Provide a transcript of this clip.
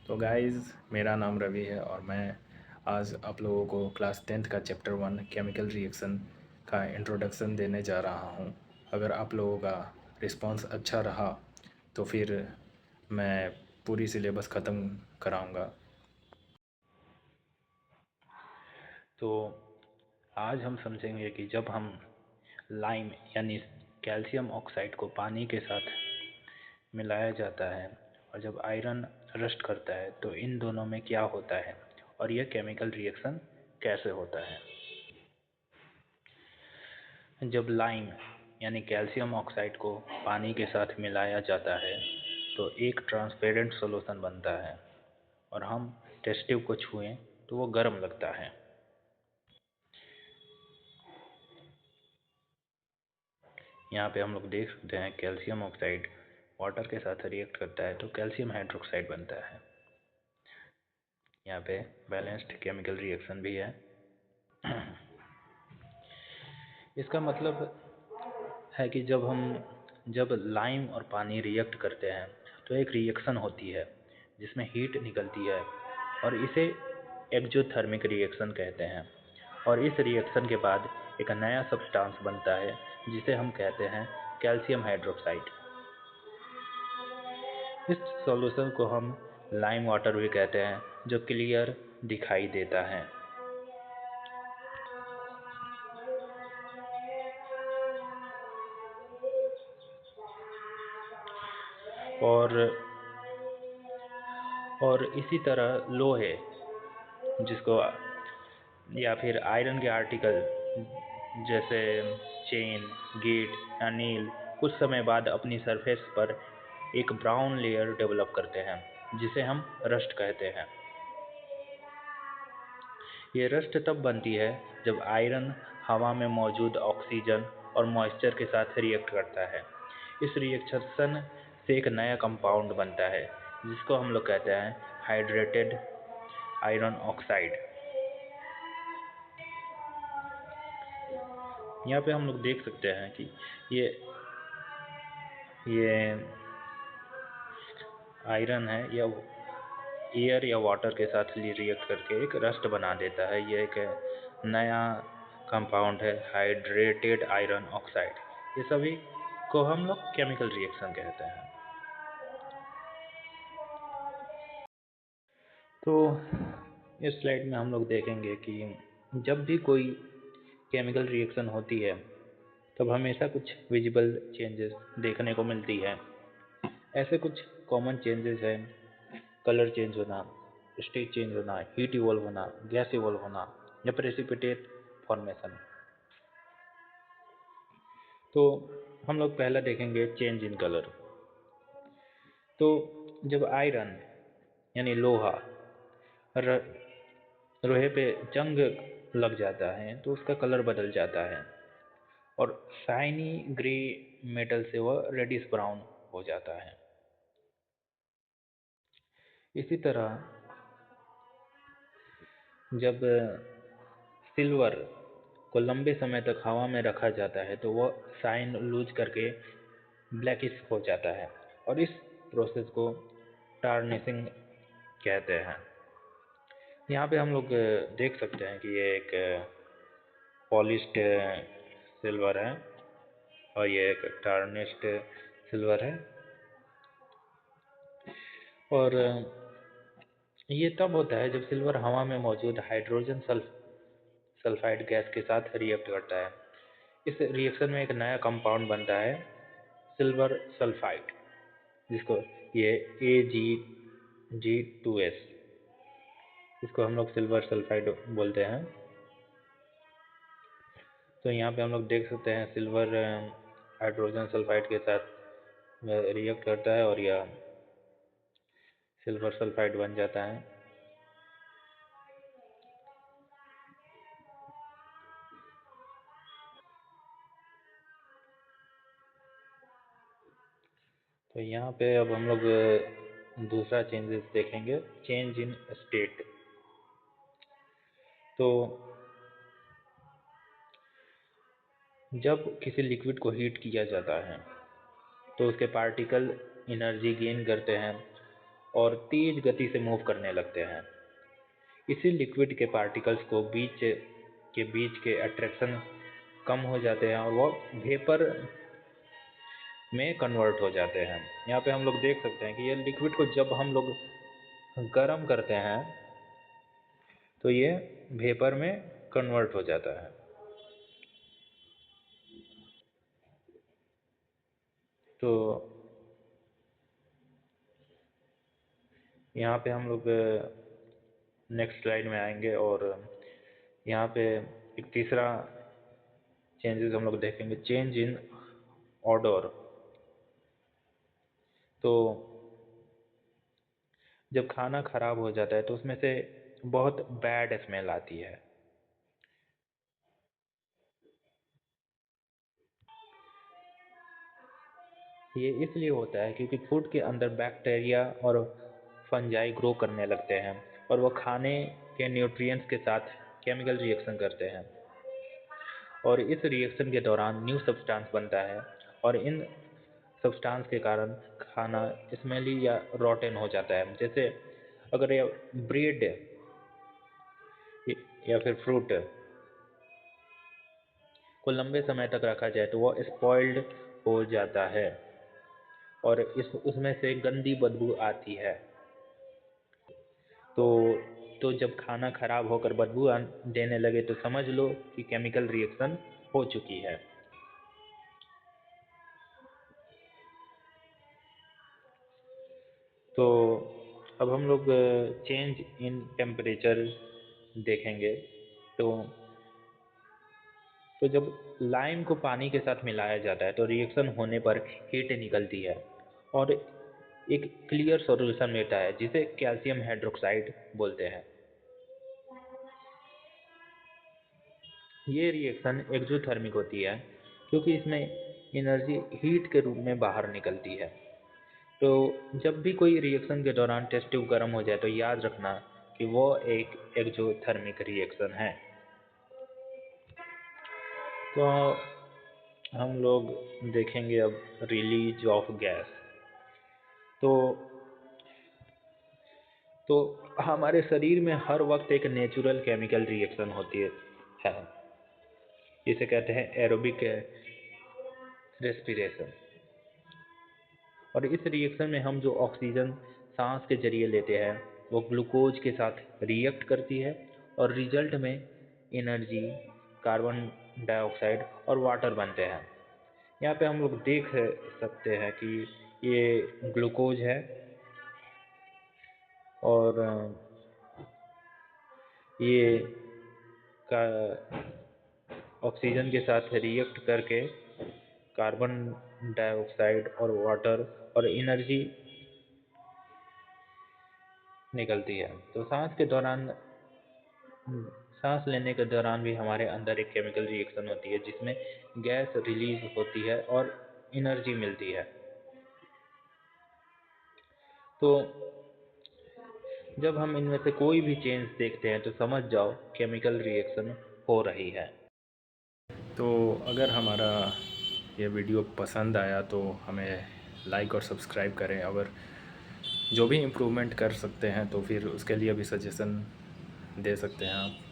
तो गाइस, मेरा नाम रवि है और मैं आज आप लोगों को क्लास 10th का चैप्टर 1 केमिकल रिएक्शन का इंट्रोडक्शन देने जा रहा हूँ। अगर आप लोगों का रिस्पांस अच्छा रहा तो फिर मैं पूरी सिलेबस ख़त्म कराऊँगा। तो आज हम समझेंगे कि जब हम लाइम यानी कैल्शियम ऑक्साइड को पानी के साथ मिलाया जाता है और जब आयरन रस्ट करता है तो इन दोनों में क्या होता है और यह केमिकल रिएक्शन कैसे होता है। जब लाइम यानी कैल्शियम ऑक्साइड को पानी के साथ मिलाया जाता है तो एक ट्रांसपेरेंट सॉल्यूशन बनता है और हम टेस्ट ट्यूब को छुएं तो वो गर्म लगता है। यहाँ पे हम लोग देख सकते हैं कैल्शियम ऑक्साइड वाटर के साथ रिएक्ट करता है तो कैल्शियम हाइड्रोक्साइड बनता है। यहाँ पे बैलेंस्ड केमिकल रिएक्शन भी है। इसका मतलब है कि जब लाइम और पानी रिएक्ट करते हैं तो एक रिएक्शन होती है जिसमें हीट निकलती है और इसे एक्जोथर्मिक रिएक्शन कहते हैं। और इस रिएक्शन के बाद एक नया सब्सटेंस बनता है जिसे हम कहते हैं कैल्शियम हाइड्रोक्साइड। इस सॉल्यूशन को हम लाइम वाटर भी कहते हैं जो क्लियर दिखाई देता है। और इसी तरह लोहे जिसको या फिर आयरन के आर्टिकल जैसे चेन, गेट या नील कुछ समय बाद अपनी सरफेस पर एक ब्राउन लेयर डेवलप करते हैं जिसे हम रस्ट कहते हैं। ये रस्ट तब बनती है जब आयरन हवा में मौजूद ऑक्सीजन और मॉइस्चर के साथ रिएक्ट करता है। इस रिएक्शन से एक नया कंपाउंड बनता है जिसको हम लोग कहते हैं हाइड्रेटेड आयरन ऑक्साइड। यहाँ पे हम लोग देख सकते हैं कि ये आयरन है या एयर या वाटर के साथ रिएक्ट करके एक रस्ट बना देता है। ये एक नया कंपाउंड है हाइड्रेटेड आयरन ऑक्साइड। ये सभी को हम लोग केमिकल रिएक्शन कहते हैं। तो इस स्लाइड में हम लोग देखेंगे कि जब भी कोई केमिकल रिएक्शन होती है तब हमेशा कुछ विजिबल चेंजेस देखने को मिलती है। ऐसे कुछ कॉमन चेंजेस हैं कलर चेंज होना, स्टेट चेंज होना, हीट इवॉल्व होना, गैस इवॉल्व होना या प्रेसिपिटेट फॉर्मेशन। तो हम लोग पहला देखेंगे चेंज इन कलर। तो जब आयरन यानी लोहा लोहे पे जंग लग जाता है तो उसका कलर बदल जाता है और शाइनी ग्रे मेटल से वह रेडिश ब्राउन हो जाता है। इसी तरह जब सिल्वर को लंबे समय तक हवा में रखा जाता है तो वह शाइन लूज करके ब्लैकिश हो जाता है और इस प्रोसेस को टार्निशिंग कहते हैं। यहाँ पे हम लोग देख सकते हैं कि ये एक पॉलिश्ड सिल्वर है और ये एक टार्निश्ड सिल्वर है। और ये तब होता है जब सिल्वर हवा में मौजूद हाइड्रोजन सल्फाइड गैस के साथ रिएक्ट करता है। इस रिएक्शन में एक नया कंपाउंड बनता है सिल्वर सल्फाइड जिसको ये AgG2S इसको हम लोग सिल्वर सल्फाइड बोलते हैं। तो यहाँ पे हम लोग देख सकते हैं सिल्वर हाइड्रोजन सल्फाइड के साथ रिएक्ट करता है और यह सिल्वर सल्फाइड बन जाता है। तो यहाँ पे अब हम लोग दूसरा चेंजेस देखेंगे चेंज इन स्टेट। तो जब किसी लिक्विड को हीट किया जाता है तो उसके पार्टिकल एनर्जी गेन करते हैं और तेज गति से मूव करने लगते हैं। इसी लिक्विड के पार्टिकल्स को बीच के अट्रैक्शन कम हो जाते हैं और वो वेपर में कन्वर्ट हो जाते हैं। यहाँ पे हम लोग देख सकते हैं कि ये लिक्विड को जब हम लोग गर्म करते हैं तो ये वेपर में कन्वर्ट हो जाता है। तो यहाँ पे हम लोग नेक्स्ट स्लाइड में आएंगे और यहाँ पे एक तीसरा चेंजेस हम लोग देखेंगे, चेंज इन ऑडर। तो जब खाना खराब हो जाता है तो उसमें से बहुत बैड स्मेल आती है। ये इसलिए होता है क्योंकि फूड के अंदर बैक्टीरिया और फंजाई ग्रो करने लगते हैं और वो खाने के न्यूट्रिएंट्स के साथ केमिकल रिएक्शन करते हैं और इस रिएक्शन के दौरान न्यू सब्सटेंस बनता है और इन सब्सटेंस के कारण खाना स्मेली या रॉटन हो जाता है। जैसे अगर ये ब्रेड या फिर फ्रूट को लंबे समय तक रखा जाए तो वो स्पॉइल्ड हो जाता है और उसमें से गंदी बदबू आती है। तो जब खाना खराब होकर बदबू देने लगे तो समझ लो कि केमिकल रिएक्शन हो चुकी है। तो अब हम लोग चेंज इन टेम्परेचर देखेंगे। तो जब लाइम को पानी के साथ मिलाया जाता है तो रिएक्शन होने पर हीट निकलती है और एक क्लियर सॉल्यूशन मिलता है जिसे कैल्शियम हाइड्रोक्साइड बोलते हैं। ये रिएक्शन एक्सोथर्मिक होती है क्योंकि इसमें एनर्जी हीट के रूप में बाहर निकलती है। तो जब भी कोई रिएक्शन के दौरान टेस्ट ट्यूब गर्म हो जाए तो याद रखना कि वो एक एक्सोथर्मिक रिएक्शन है। तो हम लोग देखेंगे अब रिलीज ऑफ गैस। तो हमारे शरीर में हर वक्त एक नेचुरल केमिकल रिएक्शन होती है जिसे कहते हैं एरोबिक रेस्पिरेशन। और इस रिएक्शन में हम जो ऑक्सीजन सांस के जरिए लेते हैं वो ग्लूकोज के साथ रिएक्ट करती है और रिजल्ट में एनर्जी, कार्बन डाइऑक्साइड और वाटर बनते हैं। यहाँ पे हम लोग देख सकते हैं कि ये ग्लूकोज है और ये का ऑक्सीजन के साथ रिएक्ट करके कार्बन डाइऑक्साइड और वाटर और एनर्जी निकलती है। तो सांस लेने के दौरान भी हमारे अंदर एक केमिकल रिएक्शन होती है जिसमें गैस रिलीज होती है और एनर्जी मिलती है। तो जब हम इनमें से कोई भी चेंज देखते हैं तो समझ जाओ केमिकल रिएक्शन हो रही है। तो अगर हमारा ये वीडियो पसंद आया तो हमें लाइक और सब्सक्राइब करें। अगर जो भी इम्प्रूवमेंट कर सकते हैं तो फिर उसके लिए भी सजेशन दे सकते हैं आप।